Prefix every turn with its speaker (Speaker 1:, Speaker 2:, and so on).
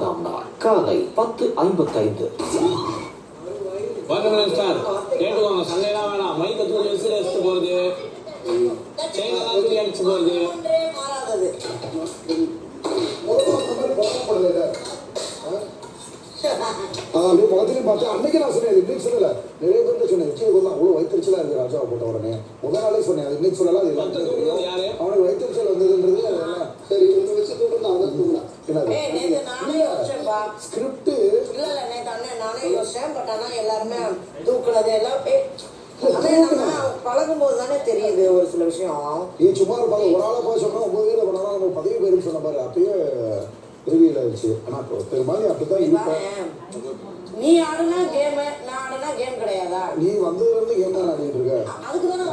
Speaker 1: நாள் காலை 10:55.
Speaker 2: கேட்டுக்கோங்க, சண்டையெல்லாம் வேணாம். மைக்க தூக்கி விசில் எடுத்து போறது, செயினெல்லாம் தூக்கி அடிச்சு போறது.
Speaker 3: அப்படியே முகத்திலையும் பார்த்து அன்னைக்கு நான் சொன்னேன், இன்னைக்கு சொல்லல. நிறைய பேருக்கு சொன்னேன், அவ்வளோ வயிற்றுச்சலா இருக்கு ராஜாவை போட்ட உடனே. முதல் நாளே சொன்னேன், அது இன்னைக்கு சொல்லலாம். அவனுக்கு வயிற்றுச்சல் வந்ததுன்றது சரி வச்சு தூக்கணும். அவன் தூங்கினான். ஸ்கிரிப்ட்
Speaker 4: பழகும் போது தானே தெரியுது ஒரு சில விஷயம்.
Speaker 3: நீ சும்மா இருப்பாங்க, ஒரு ஆளை போய் சொன்னா 9 பேர் பண்ணா நம்ம 10 பேருன்னு சொன்ன பாரு, அப்பயே ரிவீல் ஆயிடுச்சு. ஆனா பெரும்பாலும் அப்படித்தான் இருப்பேன்.
Speaker 4: நீ ஆடுனா கேம், நான் ஆடுனா கேம் கிடையாதா?
Speaker 3: நீ வந்ததுல இருந்து கேம் தான் ஆடிட்டு இருக்க.
Speaker 4: அதுக்கு தானே